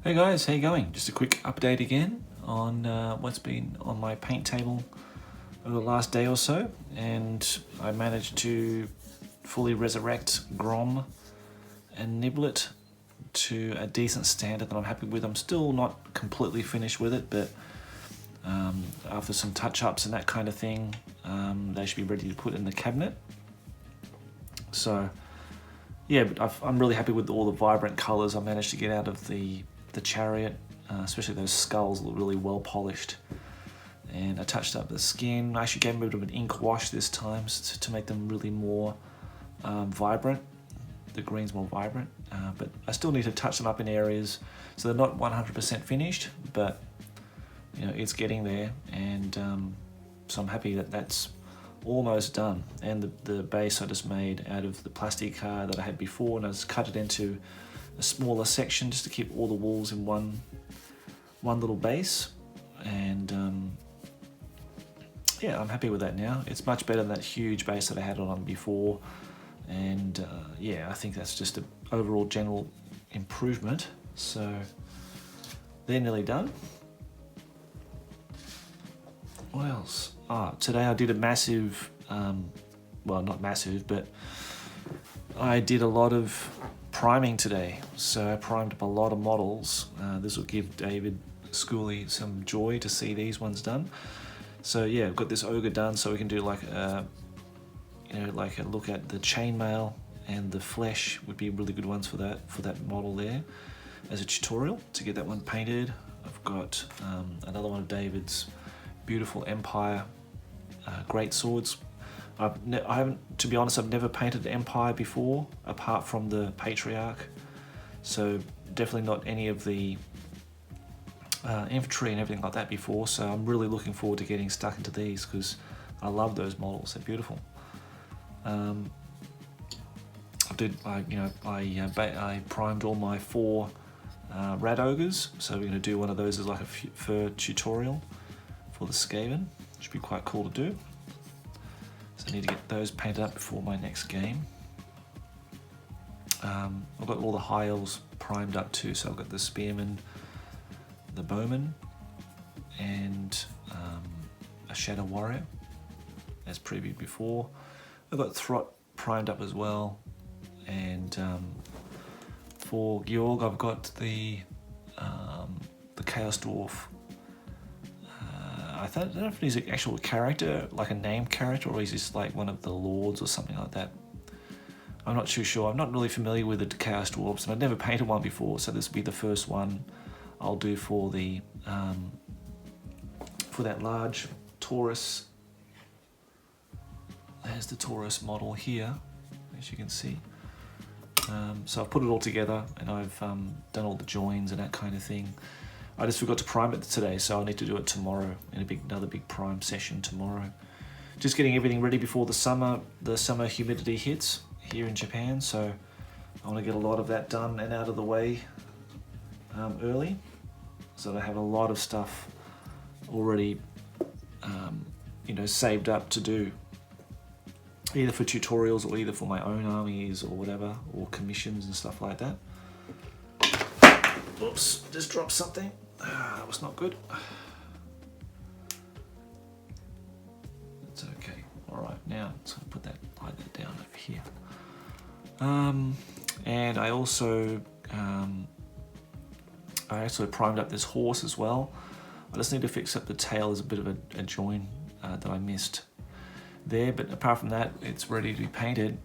Hey guys, how you going? Just a quick update again on what's been on my paint table over the last day or so, and I managed to fully resurrect Grom and Niblet to a decent standard that I'm happy with. I'm still not completely finished with it, but after some touch-ups and that kind of thing, they should be ready to put in the cabinet. So yeah, but I'm really happy with all the vibrant colours I managed to get out of the chariot, especially those skulls look really well polished. And I touched up the skin. I actually gave them a bit of an ink wash this time to make them really more vibrant. The green's more vibrant, but I still need to touch them up in areas, so they're not 100% finished, but you know, it's getting there, and so I'm happy that that's almost done. And the base I just made out of the plastic card that I had before, and I just cut it into a smaller section just to keep all the walls in one little base. And yeah, I'm happy with that now. It's much better than that huge base that I had on before, and yeah, I think that's just an overall general improvement. So they're nearly done. What else? Today I did a massive, well, not massive, but I did a lot of priming today. So I primed up a lot of models. This will give David Schooley some joy to see these ones done. So yeah, I've got this ogre done, so we can do like a, you know, like a look at the chainmail and the flesh would be really good ones for that model there as a tutorial to get that one painted. I've got another one of David's beautiful Empire great swords. I haven't, to be honest, I've never painted Empire before, apart from the Patriarch. So definitely not any of the infantry and everything like that before. So I'm really looking forward to getting stuck into these because I love those models. They're beautiful. I primed all my 4 rat ogres. So we're going to do one of those as like a fur tutorial for the Skaven. Should be quite cool to do. So I need to get those painted up before my next game. I've got all the high elves primed up too, so I've got the spearman, the bowman, and a shadow warrior, as previewed before. I've got Throt primed up as well, and for Georg I've got the Chaos Dwarf. I don't know if he's an actual character, like a named character, or he's just like one of the lords or something like that. I'm not too sure. I'm not really familiar with the Chaos Dwarves, and I've never painted one before, so this will be the first one I'll do for the for that large Taurus. There's the Taurus model here, as you can see. So I've put it all together, and I've done all the joins and that kind of thing. I just forgot to prime it today, so I'll need to do it tomorrow in another big prime session tomorrow. Just getting everything ready before the summer humidity hits here in Japan, so I want to get a lot of that done and out of the way early, so I have a lot of stuff already, you know, saved up to do, either for tutorials or either for my own armies or whatever, or commissions and stuff like that. Oops, just dropped something. That was not good. It's okay. All right, now let's put that, hide that down over here. And I also primed up this horse as well. I just need to fix up the tail. There's a bit of a join that I missed there, but apart from that, it's ready to be painted.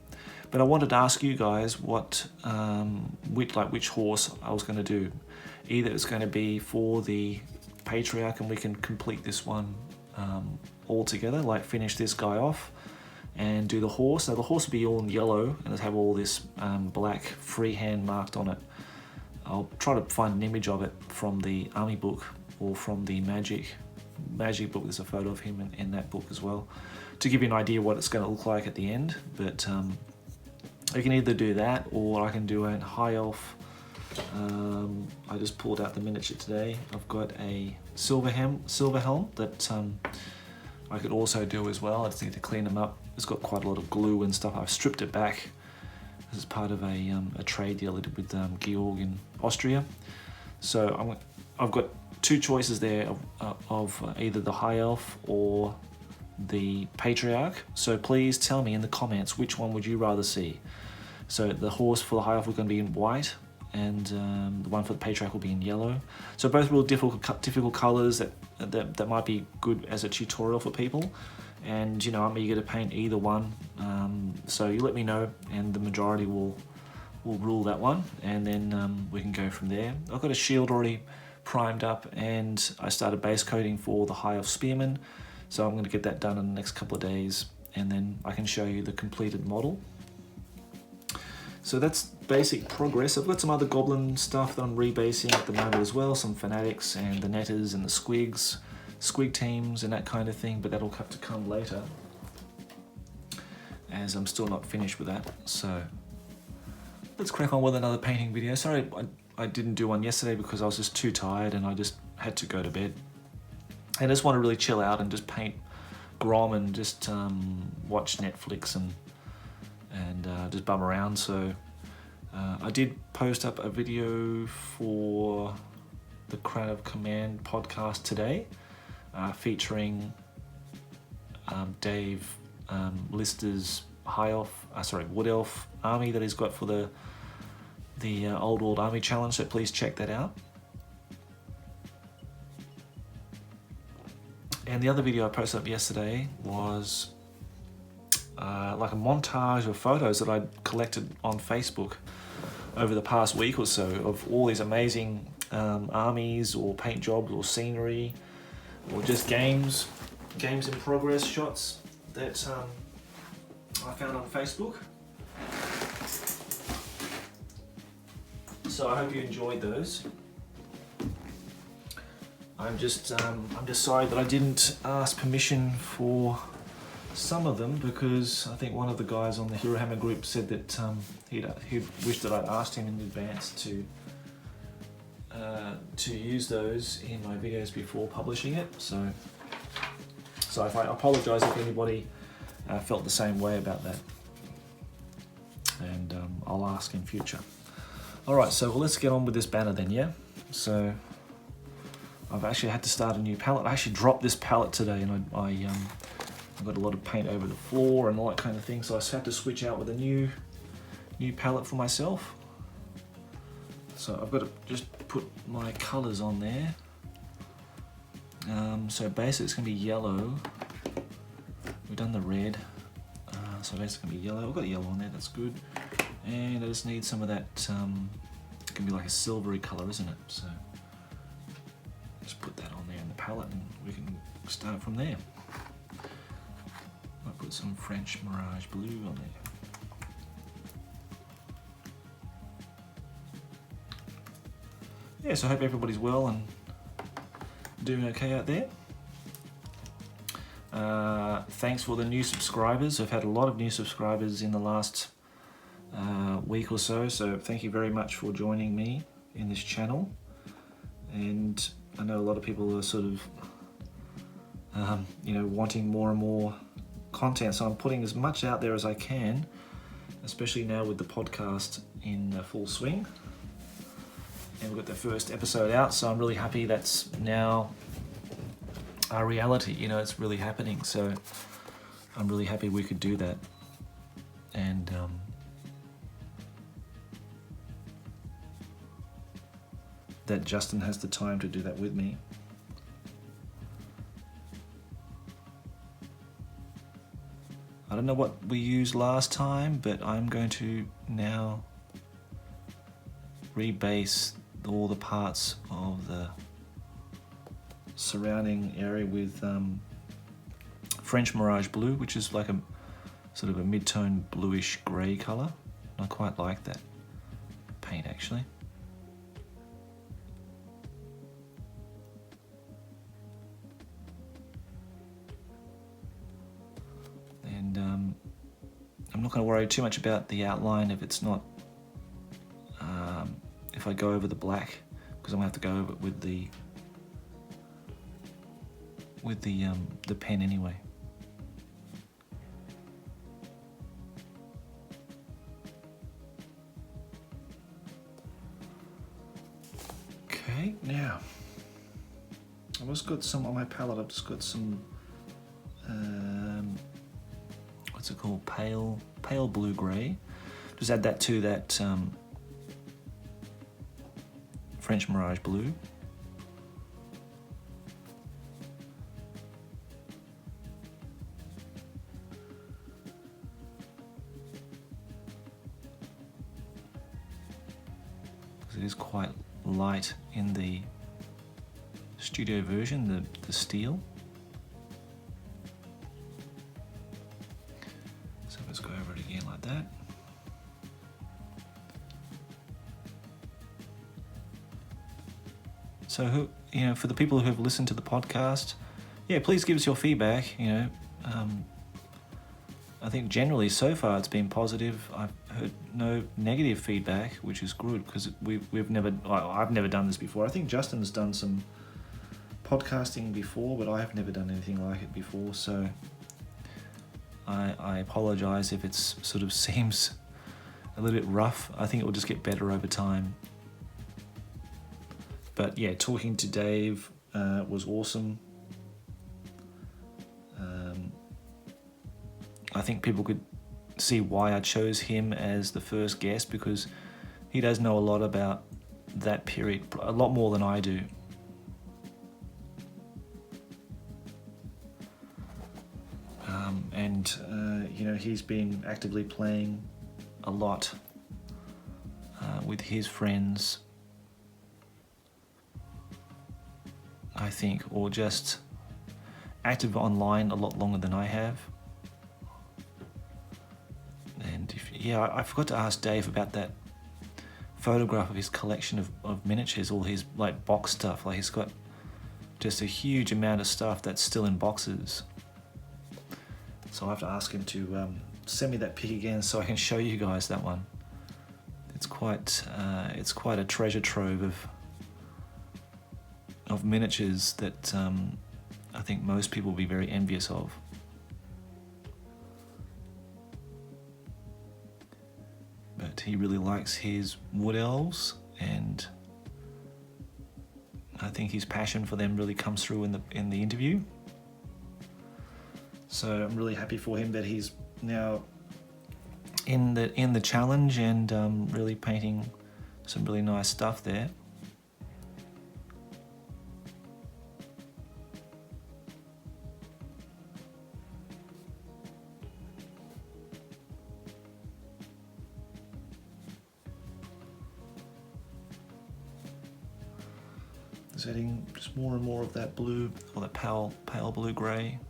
But I wanted to ask you guys what, which horse I was going to do. Either it's going to be for the Patriarch and we can complete this one all together, like finish this guy off and do the horse. Now the horse will be all in yellow and it'll have all this black freehand marked on it. I'll try to find an image of it from the army book or from the magic book. There's a photo of him in that book as well, to give you an idea what it's going to look like at the end. But I can either do that or I can do a high elf. I just pulled out the miniature today. I've got a silver helm that I could also do as well. I just need to clean them up. It's got quite a lot of glue and stuff. I've stripped it back. This is part of a trade deal I did with Georg in Austria. So I've got two choices there of either the High Elf or the Patriarch. So please tell me in the comments which one would you rather see. So the horse for the High Elf is going to be in white, and the one for the Patriarch will be in yellow. So both real difficult colours that might be good as a tutorial for people. And I'm eager to paint either one. So you let me know, and the majority will rule that one, and then we can go from there. I've got a shield already primed up, and I started base coating for the High Elf Spearman. So I'm going to get that done in the next couple of days, and then I can show you the completed model. So that's basic progress. I've got some other goblin stuff that I'm rebasing at the moment as well, some fanatics and the netters and the squig teams and that kind of thing, but that'll have to come later, as I'm still not finished with that. So let's crack on with another painting video. Sorry I didn't do one yesterday because I was just too tired and I just had to go to bed. I just want to really chill out and just paint Grom and just watch Netflix and just bum around. So I did post up a video for the Crown of Command podcast today, featuring Dave Lister's Wood Elf army that he's got for the Old World Army Challenge. So please check that out. And the other video I posted up yesterday was like a montage of photos that I'd collected on Facebook over the past week or so of all these amazing armies or paint jobs or scenery or just games in progress shots that I found on Facebook. So I hope you enjoyed those. I'm just sorry that I didn't ask permission for some of them, because I think one of the guys on the Hero Hammer group said that he'd wished that I'd asked him in advance to use those in my videos before publishing it. So if I apologise if anybody felt the same way about that, and I'll ask in future. All right, so let's get on with this banner then, yeah? So I've actually had to start a new palette. I actually dropped this palette today, and I've got a lot of paint over the floor and all that kind of thing, so I just had to switch out with a new palette for myself. So I've got to just put my colours on there. So basically it's going to be yellow. We've done the red, so basically it's going to be yellow. I've got yellow on there, that's good. And I just need some of that, it's going to be like a silvery colour, isn't it? So just put that on there in the palette and we can start from there. I'll put some French Mirage Blue on there. Yeah, so I hope everybody's well and doing okay out there. Thanks for the new subscribers. I've had a lot of new subscribers in the last week or so, so thank you very much for joining me in this channel. And I know a lot of people are sort of wanting more and more content, so I'm putting as much out there as I can, especially now with the podcast in full swing. And we've got the first episode out, so I'm really happy that's now a reality. It's really happening, so I'm really happy we could do that. And that Justin has the time to do that with me. I don't know what we used last time, but I'm going to now rebase all the parts of the surrounding area with French Mirage Blue, which is like a sort of a mid-tone bluish grey colour. I quite like that paint actually. And I'm not going to worry too much about the outline if it's not, if I go over the black, because I'm going to have to go over it with the pen anyway. Okay. I've just got some on my palette. I've just got some what's it called? Pale blue grey. Just add that to that French Mirage blue. It is quite light in the studio version, the steel. So let's go over it again like that. So for the people who have listened to the podcast, please give us your feedback. I think generally so far it's been positive. I've heard no negative feedback, which is good because I've never done this before. I think Justin's done some podcasting before, but I have never done anything like it before. So I apologize if it's sort of seems a little bit rough. I think it will just get better over time. But yeah, talking to Dave was awesome. I think people could see why I chose him as the first guest, because he does know a lot about that period, a lot more than I do. He's been actively playing a lot with his friends, I think, or just active online a lot longer than I have. And I forgot to ask Dave about that photograph of his collection of miniatures, all his like box stuff. Like he's got just a huge amount of stuff that's still in boxes. So I have to ask him to send me that pic again so I can show you guys that one. It's quite a treasure trove of miniatures that I think most people will be very envious of. But he really likes his wood elves, and I think his passion for them really comes through in the interview. So I'm really happy for him that he's now in the challenge and really painting some really nice stuff there. Just adding just more and more of that blue, or that pale blue grey.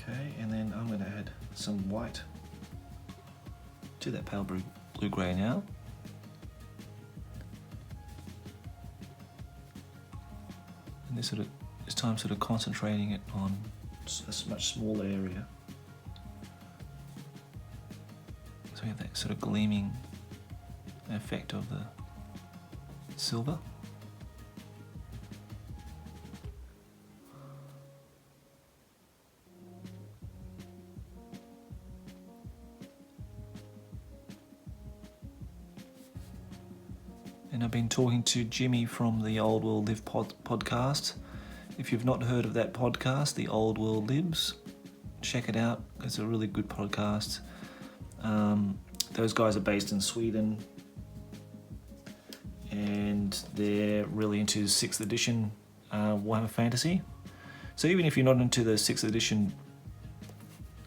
Okay, and then I'm going to add some white to that pale blue grey now. And this time concentrating it on a much smaller area. So we have that sort of gleaming effect of the silver. And I've been talking to Jimmy from the Old World Live podcast. If you've not heard of that podcast, the Old World Lives, check it out. It's a really good podcast. Those guys are based in Sweden, and they're really into 6th edition Warhammer Fantasy. So even if you're not into the 6th edition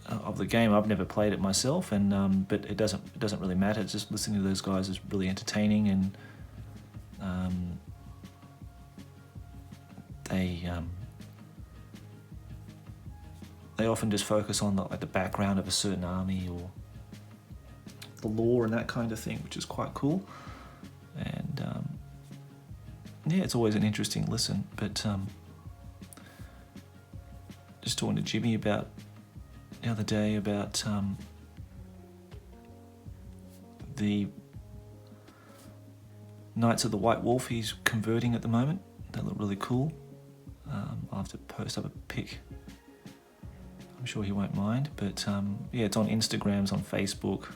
of the game, I've never played it myself, and but it doesn't really matter. It's just listening to those guys is really entertaining, and they often just focus on the background of a certain army, or the lore and that kind of thing, which is quite cool. And yeah, it's always an interesting listen. But just talking to Jimmy about the other day about the Knights of the White Wolf he's converting at the moment. They look really cool. I'll have to post up a pic. I'm sure he won't mind, but yeah, it's on Instagram, it's on Facebook,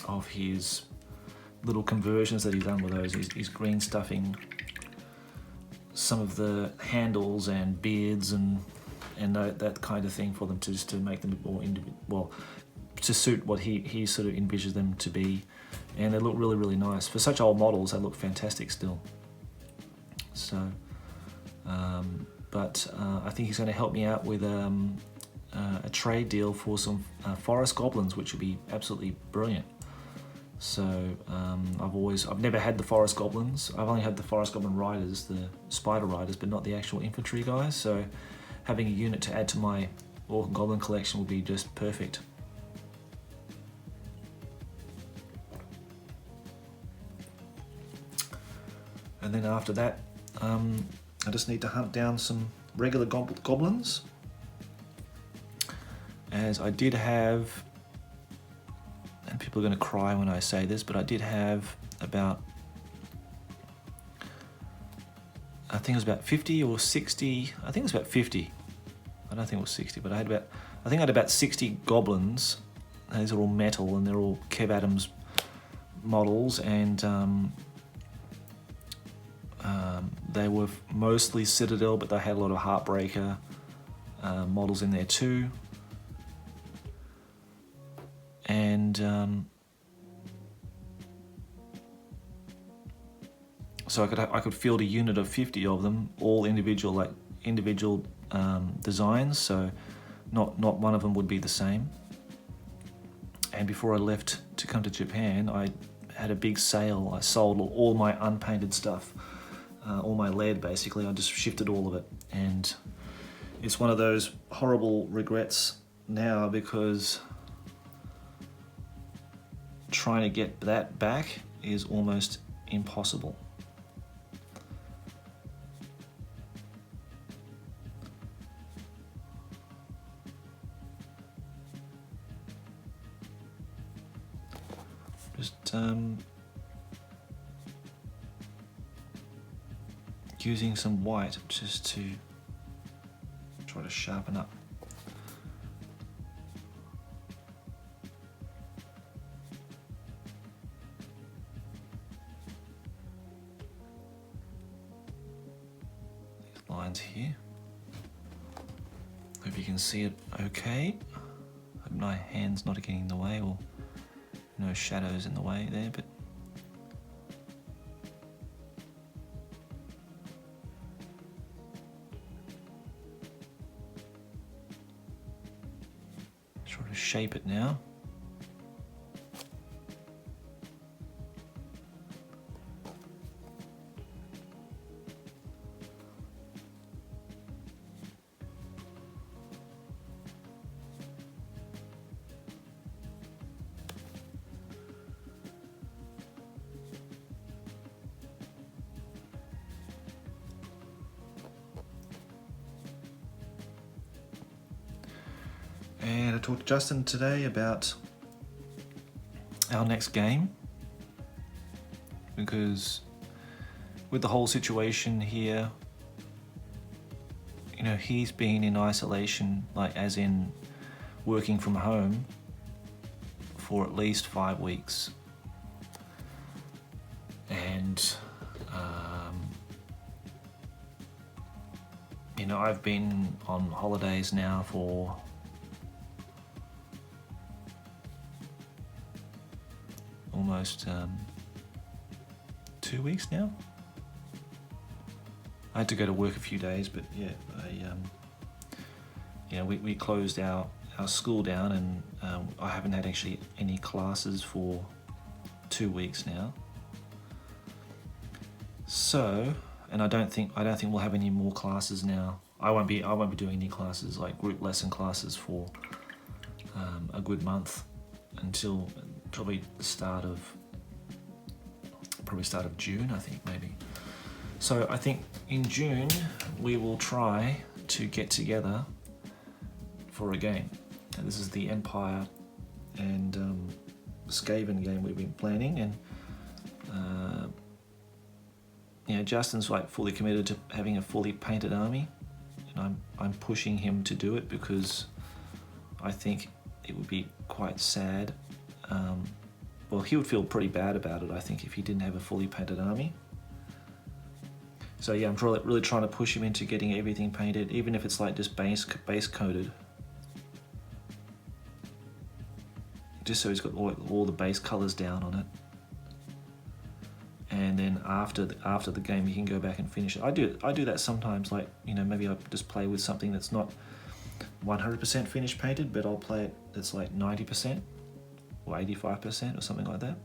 of his little conversions that he's done with those. He's green stuffing some of the handles and beards and that kind of thing for them to make them more to suit what he sort of envisions them to be, and they look really, really nice. For such old models, they look fantastic still. So, but I think he's going to help me out with a trade deal for some forest goblins, which would be absolutely brilliant. So I've never had the forest goblins. I've only had the forest goblin riders, the spider riders, but not the actual infantry guys. So having a unit to add to my orc and goblin collection would be just perfect. And then after that, I just need to hunt down some regular goblins, as I did have, and people are going to cry when I say this, but I did have about, I think it was about 50 or 60, I think it was about 50, I don't think it was 60, but I think I had about 60 goblins. These are all metal and they're all Kev Adams models, and they were mostly Citadel, but they had a lot of Heartbreaker models in there too. And so I could field a unit of 50 of them, all individual designs. So not one of them would be the same. And before I left to come to Japan, I had a big sale. I sold all my unpainted stuff. All my lead, basically. I just shifted all of it, and it's one of those horrible regrets now, because trying to get that back is almost impossible. Just using some white just to try to sharpen up. These lines here. Hope you can see it okay. Hope my hand's not getting in the way, or no shadows in the way there, but try to shape it now. And I talked to Justin today about our next game, because with the whole situation here, you know, he's been in isolation, like as in working from home, for at least 5 weeks. And you know, I've been on holidays now for almost 2 weeks now. I had to go to work a few days, but yeah, we closed our school down, and I haven't had actually any classes for 2 weeks now. So, and I don't think we'll have any more classes now. I won't be doing any classes, like group lesson classes, for a good month until probably start of June, I think, maybe. So I think in June we will try to get together for a game. And this is the Empire and Skaven game we've been planning, and Justin's like fully committed to having a fully painted army, and I'm pushing him to do it because I think it would be quite sad. Well, he would feel pretty bad about it, I think, if he didn't have a fully painted army. So yeah, I'm really trying to push him into getting everything painted, even if it's like just base coated. Just so he's got all the base colors down on it. And then after the game, he can go back and finish it. I do that sometimes, like, maybe I just play with something that's not 100% finished painted, but I'll play it that's like 90% or 85% or something like that.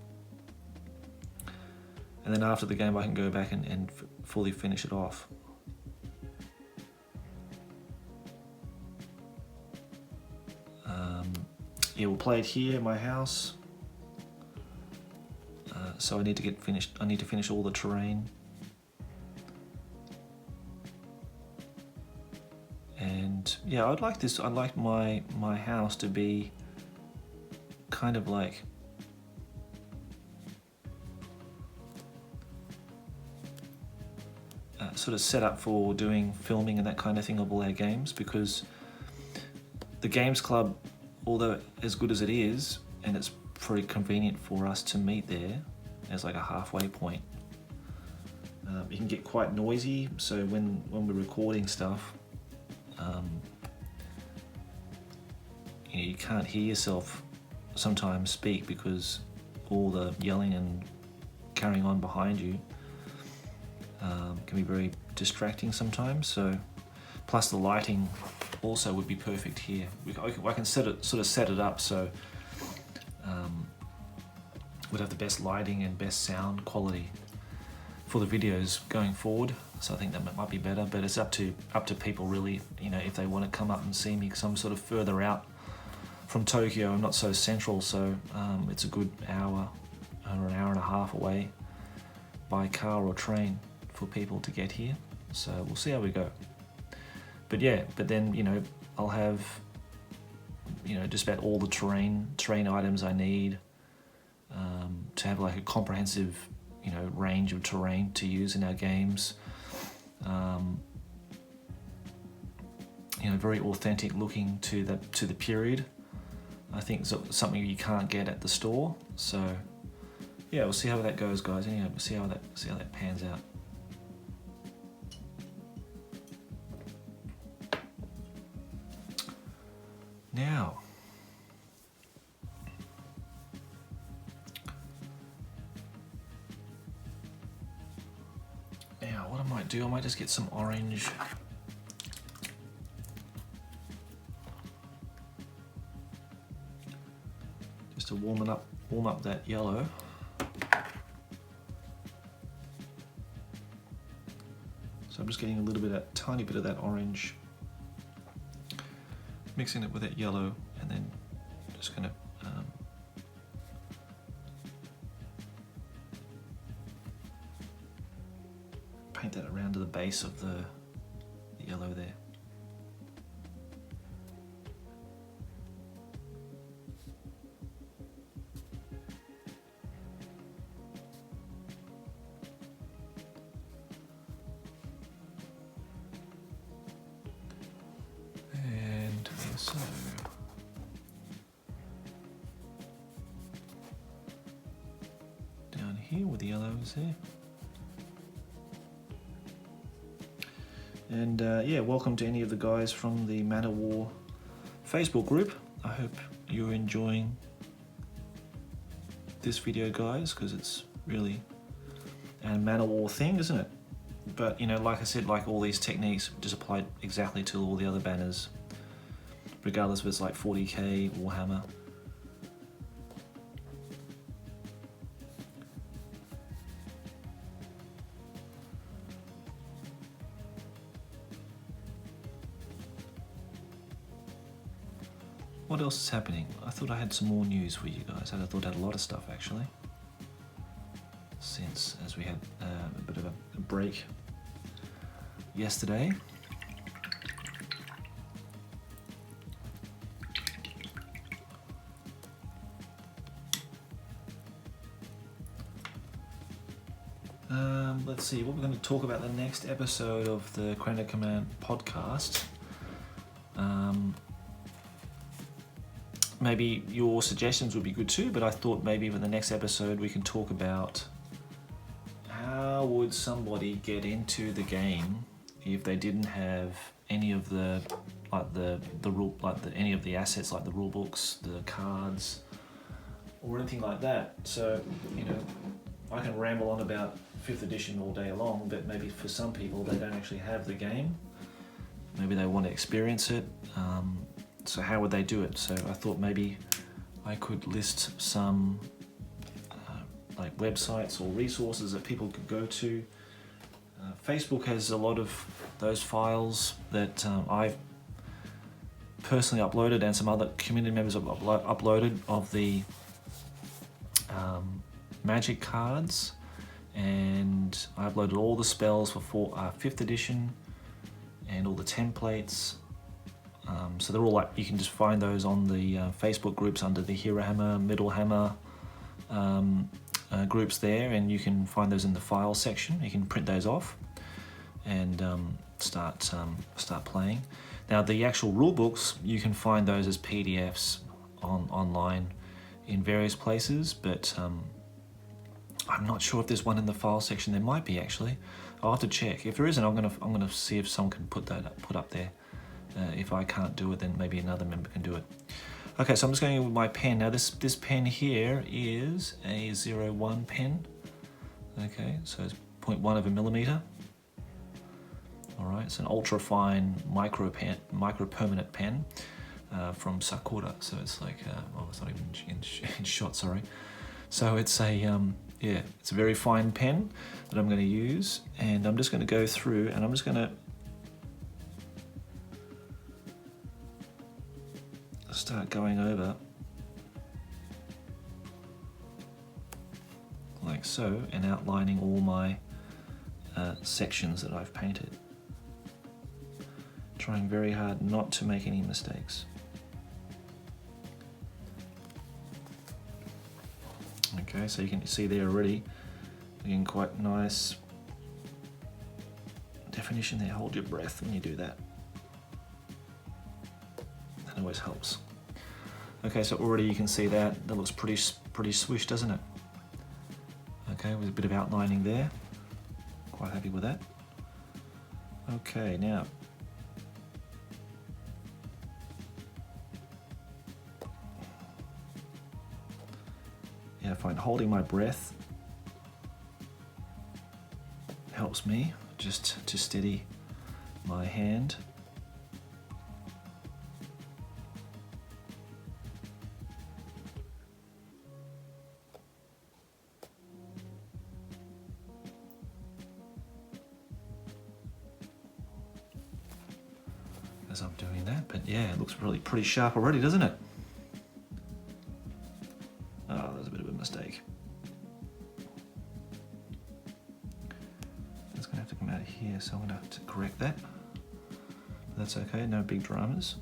And then after the game, I can go back and fully finish it off. Yeah, we'll play it here in my house. So I need to get finished. I need to finish all the terrain. And yeah, I'd like my house to be kind of like sort of set up for doing filming and that kind of thing of all our games, because the Games Club, although as good as it is, and it's pretty convenient for us to meet there as like a halfway point, it can get quite noisy. So when we're recording stuff, you can't hear yourself sometimes speak because all the yelling and carrying on behind you can be very distracting sometimes. So plus the lighting also would be perfect here. I can sort of set it up so we'd have the best lighting and best sound quality for the videos going forward. So I think that might be better, but it's up to people really, if they want to come up and see me, because I'm sort of further out from Tokyo. I'm not so central, so it's a good hour or an hour and a half away by car or train for people to get here. So we'll see how we go. But yeah, but then I'll have just about all the terrain items I need to have like a comprehensive range of terrain to use in our games. Very authentic looking to the period. I think it's something you can't get at the store. So yeah, we'll see how that goes, guys. Anyway, we'll see how that pans out. Now, what I might do, I might just get some orange. Just to warm up that yellow. So I'm just getting a tiny bit of that orange, mixing it with that yellow, and then just gonna paint that around to the base of the yellow there. And so down here with the yellows there. And yeah, welcome to any of the guys from the Manowar Facebook group. I hope you're enjoying this video, guys, because it's really a Manowar thing, isn't it? But like I said, like all these techniques just apply exactly to all the other banners, regardless if it's like 40k, Warhammer. What else is happening? I thought I had some more news for you guys. I thought I had a lot of stuff actually. Since as we had a bit of a break yesterday. Let's see what we're going to talk about the next episode of the Chronic Command podcast. Maybe your suggestions would be good too, but I thought maybe for the next episode we can talk about how would somebody get into the game if they didn't have any of the any of the assets like the rule books, the cards, or anything like that. So, you know, I can ramble on about 5th edition all day long, but maybe for some people they don't actually have the game. Maybe they want to experience it. So how would they do it? So I thought maybe I could list some like websites or resources that people could go to. Facebook has a lot of those files that I've personally uploaded and some other community members have uploaded of the Magic cards, and I uploaded all the spells for 5th edition and all the templates. So they're all like, you can just find those on the Facebook groups under the Hero Hammer, Middle Hammer groups there, and you can find those in the file section. You can print those off and start playing. Now the actual rule books, you can find those as PDFs online in various places, but I'm not sure if there's one in the file section. There might be actually. I'll have to check. If there isn't, I'm gonna see if someone can put up there. If I can't do it, then maybe another member can do it. Okay, so I'm just going with my pen. Now this pen here is a 01 pen. Okay, so it's 0.1 of a millimeter. All right, it's an ultra fine micro permanent pen from Sakura. So it's like, it's not even in shot, sorry. So it's a, it's a very fine pen that I'm going to use, and I'm just going to go through and I'm just going to start going over like so and outlining all my sections that I've painted. Trying very hard not to make any mistakes. Okay, so you can see there already, again, quite nice definition there. Hold your breath when you do that. That always helps. Okay, so already you can see that looks pretty swish, doesn't it? Okay, with a bit of outlining there. Quite happy with that. Okay, now I find holding my breath helps me just to steady my hand. As I'm doing that, but yeah, it looks really pretty sharp already, doesn't it? Oh, there's a bit of a mistake. It's going to have to come out of here, so I'm going to have to correct that. But that's okay, no big dramas.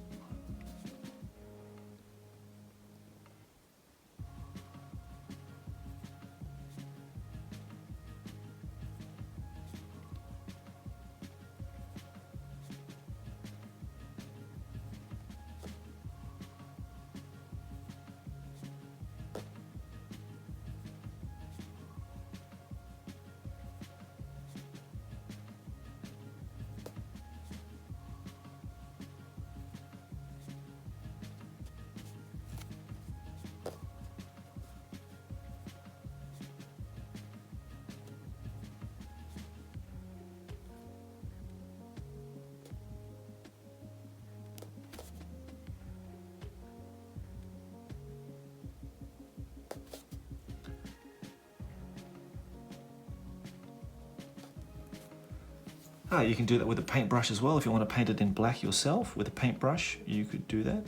You can do that with a paintbrush as well. If you want to paint it in black yourself with a paintbrush, you could do that.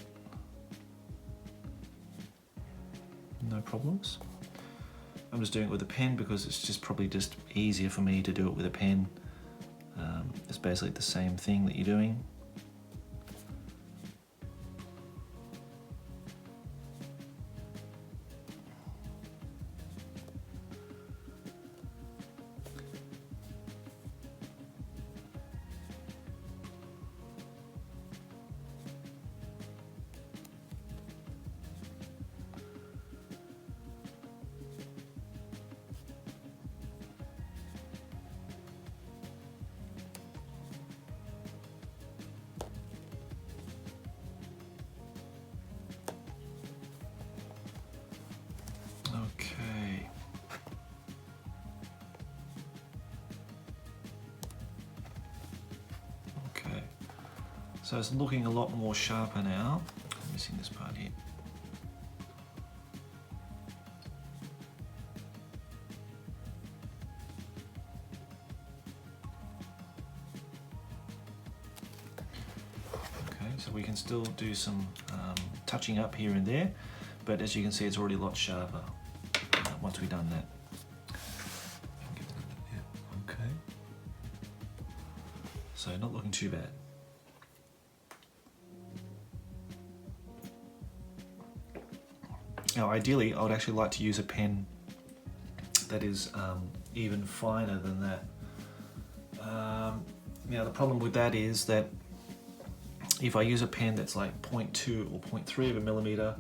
no problems. I'm just doing it with a pen because it's just probably just easier for me to do it with a pen. It's basically the same thing that you're doing. Okay. Okay. So it's looking a lot more sharper now. I'm missing this part here. Okay, so we can still do some touching up here and there, but as you can see, it's already a lot sharper once we've done that. Okay. So not looking too bad. Now ideally, I would actually like to use a pen that is even finer than that. Now the problem with that is that if I use a pen that's like 0.2 or 0.3 of a millimeter,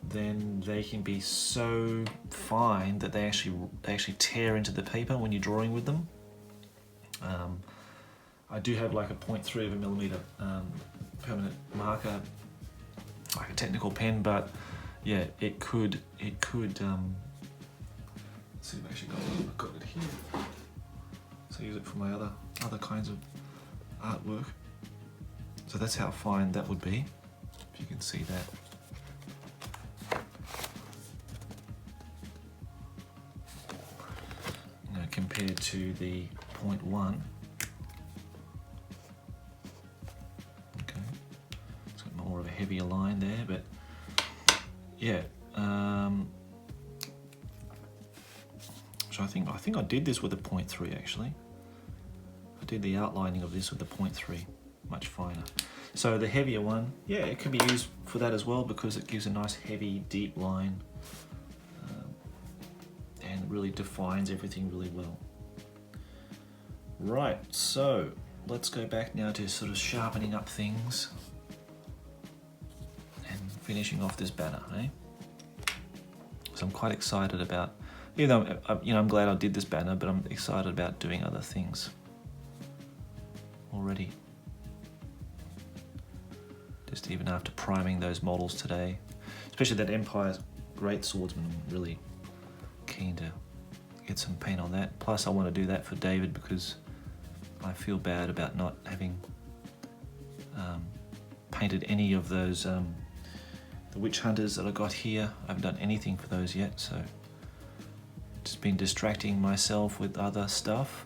then they can be so fine that they actually tear into the paper when you're drawing with them. I do have like a 0.3 of a millimeter permanent marker, like a technical pen, but yeah, it could. Let's see if I actually got it here. So I use it for my other kinds of artwork. So that's how fine that would be, if you can see that. Now compared to the 0.1. Okay, it's got more of a heavier line there, but yeah. So I think I did this with a 0.3 actually. I did the outlining of this with the 0.3, much finer. So the heavier one, yeah, it can be used for that as well because it gives a nice heavy, deep line and really defines everything really well. Right, so let's go back now to sort of sharpening up things and finishing off this banner, eh? So I'm quite excited about, even though I'm glad I did this banner, but I'm excited about doing other things already. Just even after priming those models today, especially that Empire Great Swordsman, I'm really keen to get some paint on that. Plus I want to do that for David because I feel bad about not having painted any of those the witch hunters that I got here. I haven't done anything for those yet, so just been distracting myself with other stuff.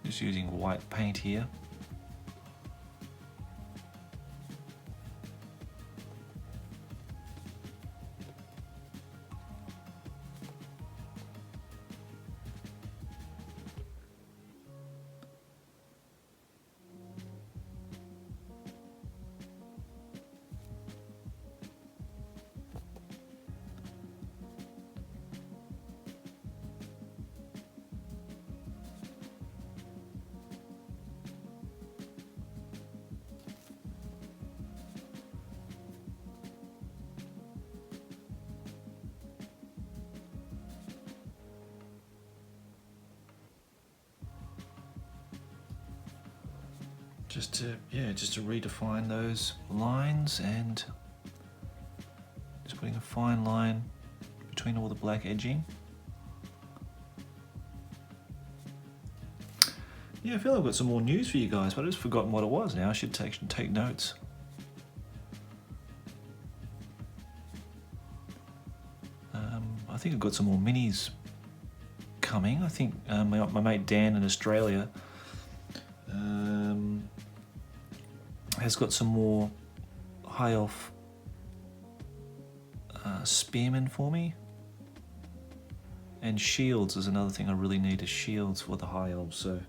Just using white paint here. Just to redefine those lines and just putting a fine line between all the black edging. Yeah, I feel I've got some more news for you guys, but I've just forgotten what it was now. I should take notes. I think I've got some more minis coming. I think my mate Dan in Australia has got some more high elf spearmen for me. And shields is another thing I really need, is shields for the high elves. So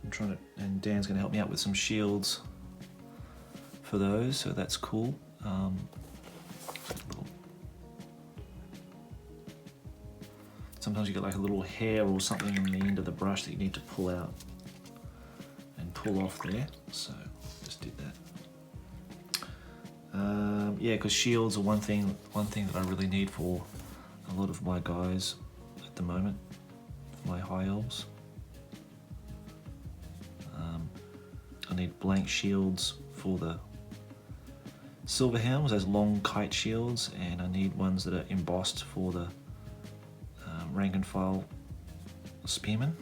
I'm trying to, and Dan's going to help me out with some shields for those, so that's cool. Sometimes you get like a little hair or something in the end of the brush that you need to pull out and pull off there. So just did that. Yeah, because shields are one thing that I really need for a lot of my guys at the moment, my high elves. I need blank shields for the silver hounds, those long kite shields, and I need ones that are embossed for the rank and file spearmen.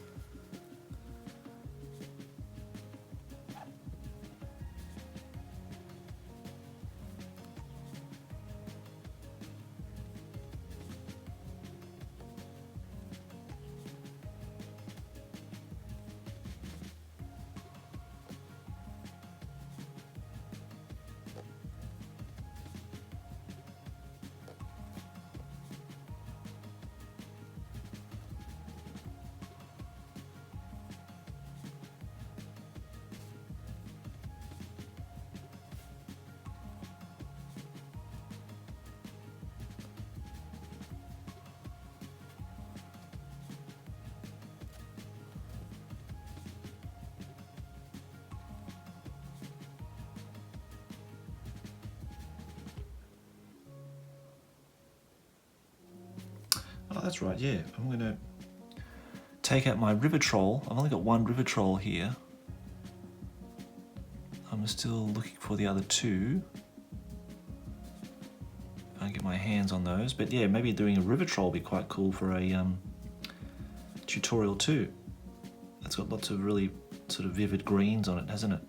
Oh, that's right, yeah. I'm going to take out my river troll. I've only got one river troll here. I'm still looking for the other two. If I can get my hands on those. But yeah, maybe doing a river troll would be quite cool for a tutorial too. It's got lots of really sort of vivid greens on it, hasn't it?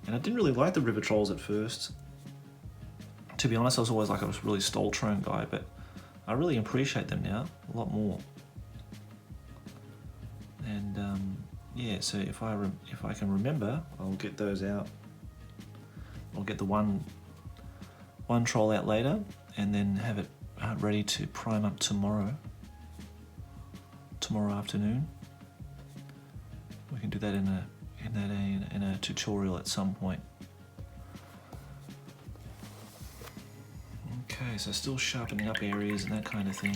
And I didn't really like the river trolls at first. To be honest, I was always like a really Stoltrone guy, but I really appreciate them now a lot more. And yeah, so if I can remember, I'll get those out. I'll get the one troll out later, and then have it ready to prime up tomorrow afternoon. We can do that in a tutorial at some point. Okay, so still sharpening up areas and that kind of thing.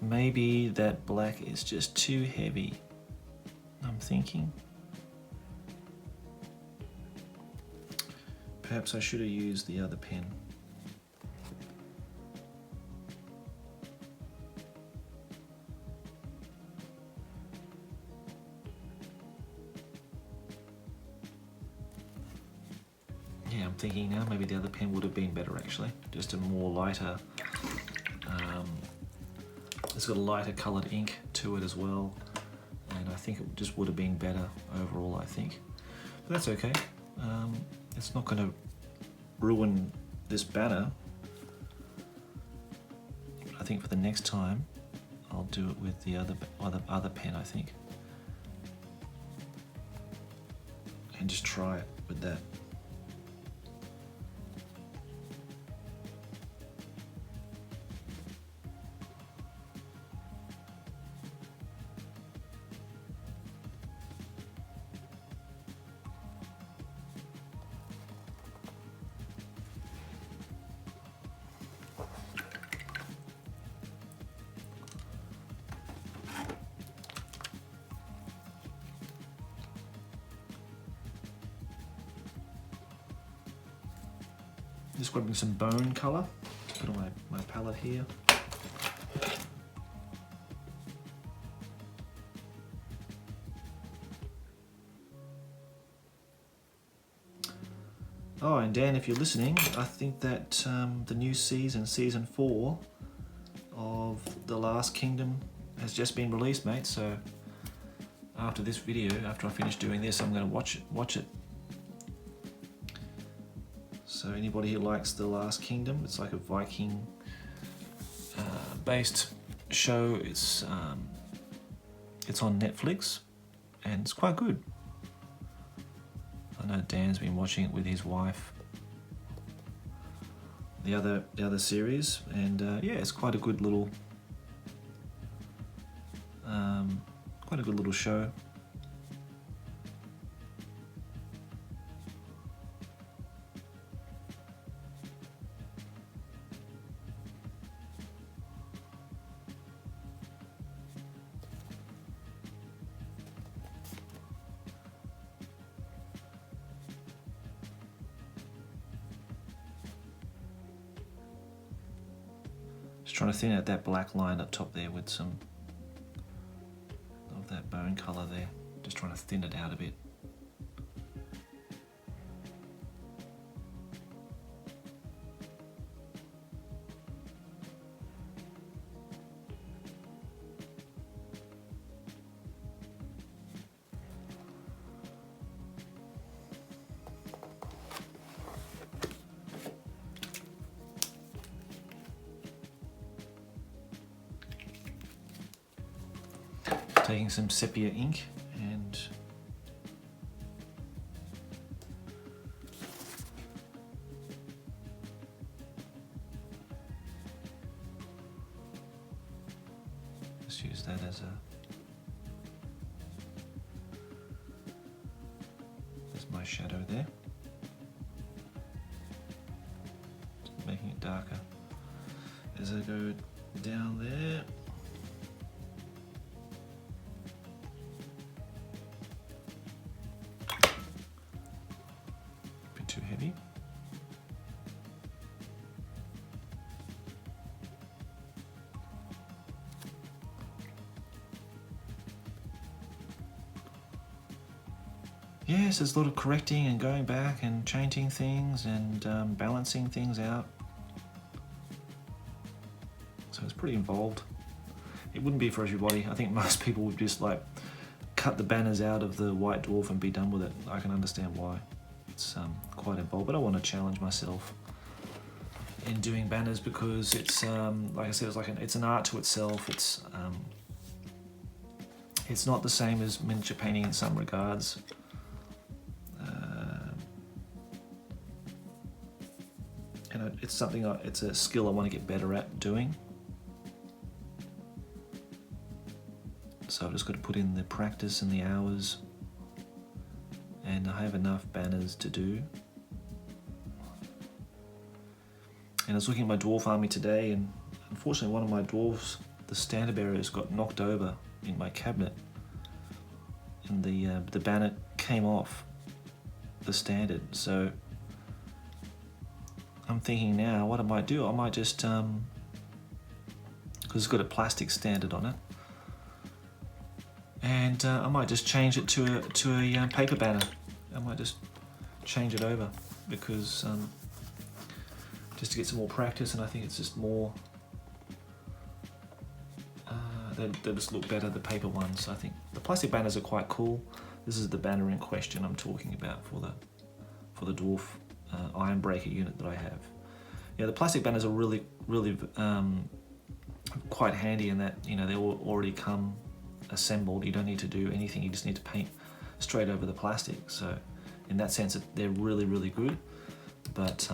Maybe that black is just too heavy, I'm thinking. Perhaps I should have used the other pen. Yeah, I'm thinking now maybe the other pen would have been better actually. Just a more lighter, it's got a lighter coloured ink to it as well. And I think it just would have been better overall, I think. But that's okay. It's not going to ruin this banner. I think for the next time, I'll do it with the other pen, I think. And just try it with that. Just grabbing some bone colour to put on my palette here. Oh, and Dan, if you're listening, I think that the new season, season 4 of The Last Kingdom has just been released, mate. So after this video, after I finish doing this, I'm going to watch it. So anybody who likes The Last Kingdom, it's like a Viking based show. It's on Netflix and it's quite good. I know Dan's been watching it with his wife. The other series, and yeah, it's quite a good little show. Just trying to thin out that black line up top there with some of that bone colour there. Just trying to thin it out a bit. Taking some sepia ink and just use that as my shadow there. Just making it darker as I go down there. Too heavy. Yes, there's a lot of correcting and going back and changing things and balancing things out. So it's pretty involved. It wouldn't be for everybody. I think most people would just like cut the banners out of the White Dwarf and be done with it. I can understand why. It's quite involved, but I want to challenge myself in doing banners because it's like I said, it's an art to itself. It's not the same as miniature painting in some regards. And it's it's a skill I want to get better at doing. So I've just got to put in the practice and the hours. And I have enough banners to do. And I was looking at my dwarf army today, and unfortunately one of my dwarves, the standard bearers, got knocked over in my cabinet, and the banner came off the standard. So I'm thinking now, what I might do, I might just because it's got a plastic standard on it, and I might just change it to a paper banner. I might just change it over because just to get some more practice, and I think it's just more they just look better, the paper ones. I think the plastic banners are quite cool. This is the banner in question I'm talking about for the dwarf Ironbreaker unit that I have. Yeah, the plastic banners are really quite handy in that, you know, they all already come assembled. You don't need to do anything, you just need to paint straight over the plastic. So in that sense they're really good, but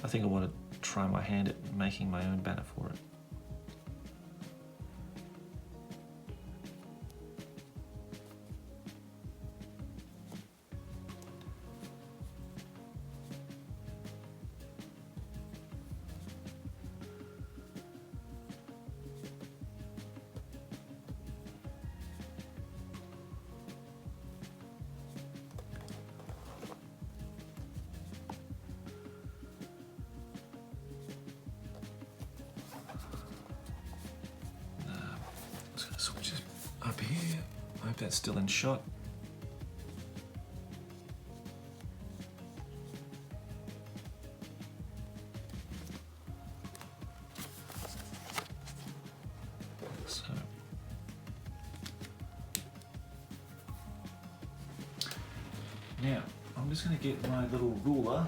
I think I want to try my hand at making my own banner for it. Switch it up here. I hope that's still in shot. Now, I'm just going to get my little ruler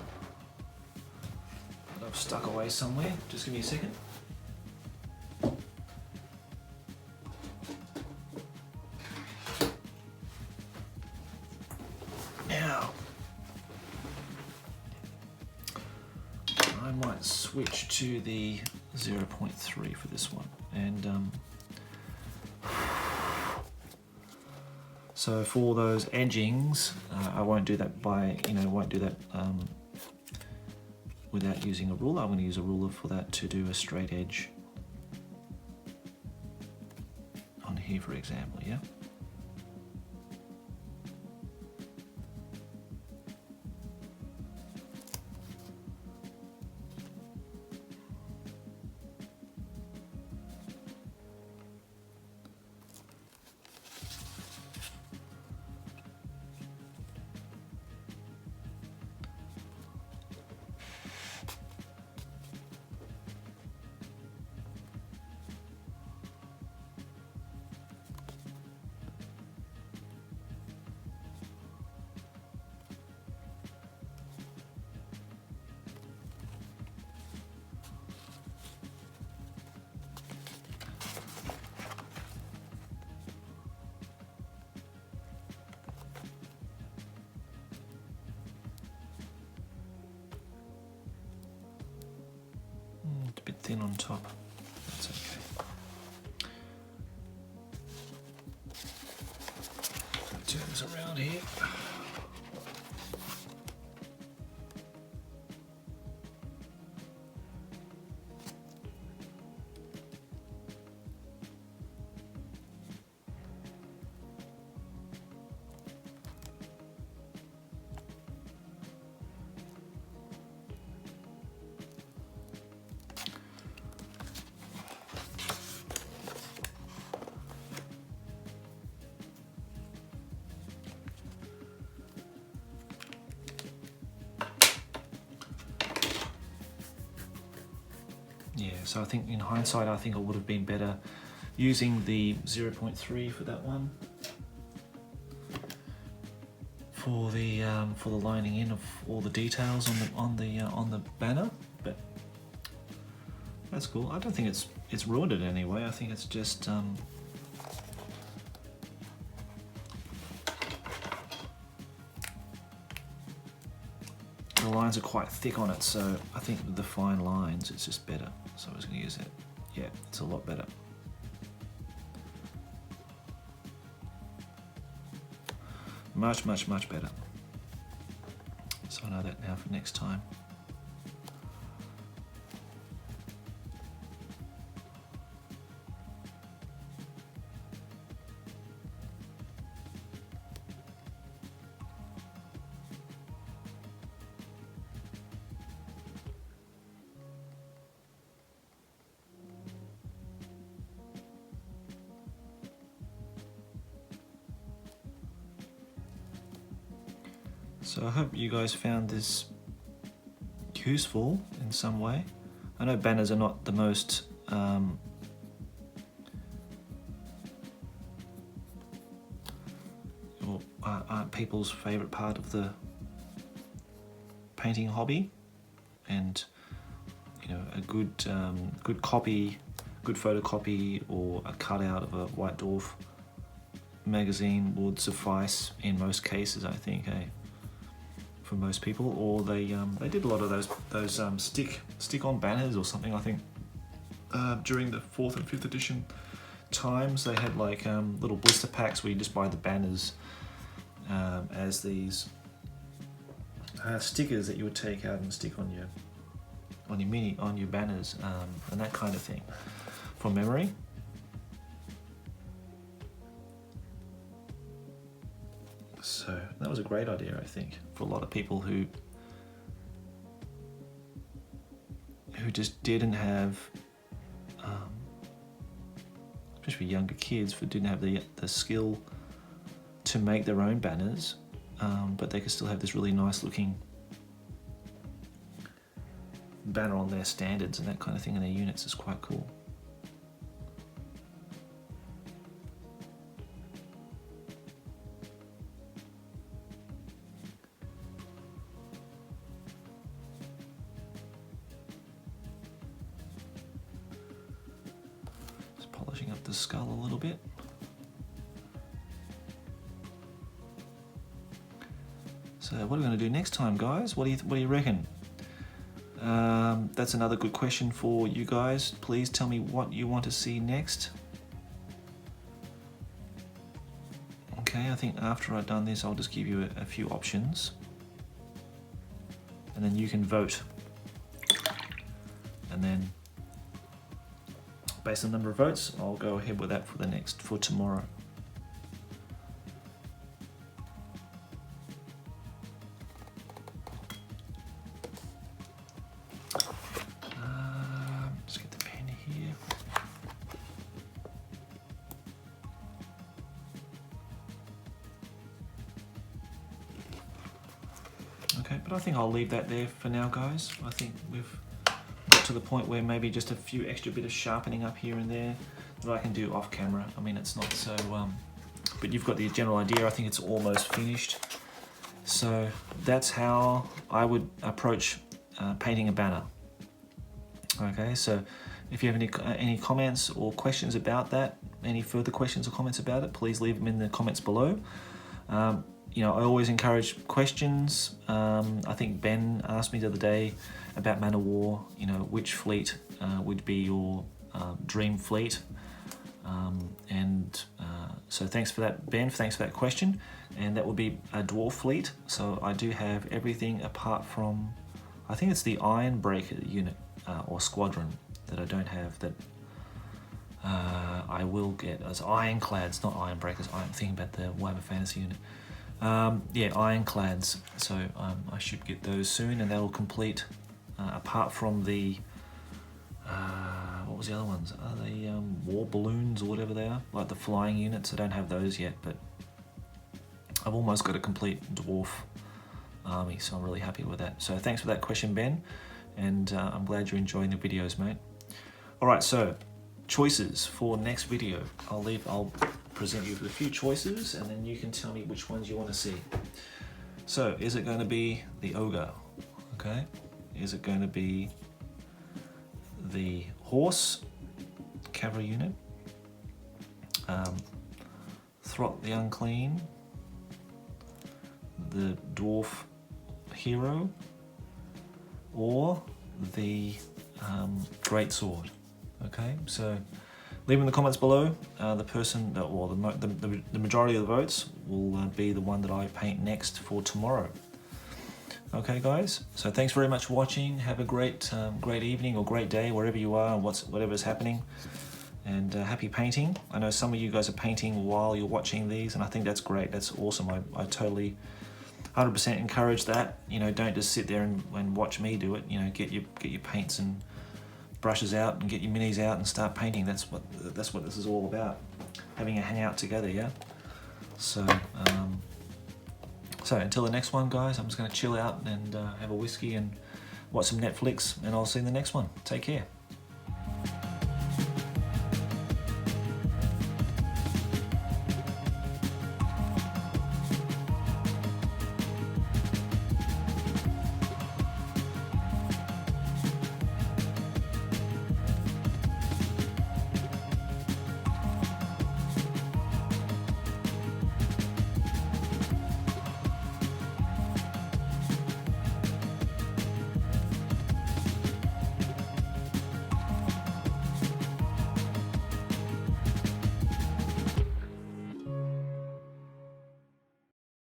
that I've stuck away somewhere. Just give me a second. Now, I might switch to the 0.3 for this one. And so for those edgings, I won't do that without using a ruler. I'm going to use a ruler for that to do a straight edge on here, for example, yeah? It's a bit thin on top. That's okay. Turn this around here. Yeah, so I think in hindsight, I think it would have been better using the 0.3 for that one. For the lining in of all the details on the banner, but that's cool. I don't think it's ruined it anyway. I think it's just the lines are quite thick on it, so I think with the fine lines it's just better. So I was going to use it. Yeah, it's a lot better. Much better. So I know that now for next time. So I hope you guys found this useful in some way. I know banners are not the most or aren't people's favourite part of the painting hobby, and you know, a good copy, good photocopy, or a cutout of a White Dwarf magazine would suffice in most cases, I think. For most people, or they did a lot of those stick-on banners or something. I think during the 4th and 5th edition times, they had like little blister packs where you just buy the banners as these stickers that you would take out and stick on your banners and that kind of thing from memory. So that was a great idea, I think, for a lot of people who just didn't have, especially younger kids, who didn't have the skill to make their own banners, but they could still have this really nice looking banner on their standards and that kind of thing in their units. Is quite cool. Bring up the skull a little bit. So what are we going to do next time, guys? What do you reckon? That's another good question for you guys. Please tell me what you want to see next. Okay, I think after I've done this, I'll just give you a few options, and then you can vote. And then, based on the number of votes, I'll go ahead with that for tomorrow. Let's get the pen here. Okay, but I think I'll leave that there for now, guys. I think we've got to the point where maybe just a few extra bit of sharpening up here and there that I can do off camera. I mean, it's not so, but you've got the general idea. I think it's almost finished. So that's how I would approach painting a banner. Okay, so if you have any comments or questions about that, any further questions or comments about it, please leave them in the comments below. You know, I always encourage questions. I think Ben asked me the other day about Man of War, you know, which fleet would be your dream fleet. So thanks for that, Ben, thanks for that question. And that would be a dwarf fleet. So I do have everything apart from, I think it's the Ironbreaker unit or squadron that I don't have, that I will get as Ironclads, not Ironbreakers. I'm thinking about the Warhammer Fantasy unit. Yeah, Ironclads. So I should get those soon, and that'll complete. Apart from the what was the other ones? Are they war balloons or whatever they are? Like the flying units. I don't have those yet, but I've almost got a complete dwarf army, so I'm really happy with that. So thanks for that question, Ben, and I'm glad you're enjoying the videos, mate. All right, so choices for next video. I'll present you with a few choices, and then you can tell me which ones you want to see. So is it going to be the ogre? Okay. Is it going to be the horse cavalry unit? Throt the Unclean? The dwarf hero? Or the great sword? Okay, so leave in the comments below. The person, or the majority of the votes will be the one that I paint next for tomorrow. Okay, guys. So thanks very much for watching. Have a great evening or great day wherever you are and whatever's happening. And happy painting. I know some of you guys are painting while you're watching these, and I think that's great. That's awesome. I totally 100% encourage that. You know, don't just sit there and watch me do it. You know, get your paints and brushes out and get your minis out and start painting. That's what this is all about. Having a hangout together, yeah. So until the next one, guys, I'm just going to chill out and have a whiskey and watch some Netflix, and I'll see you in the next one. Take care.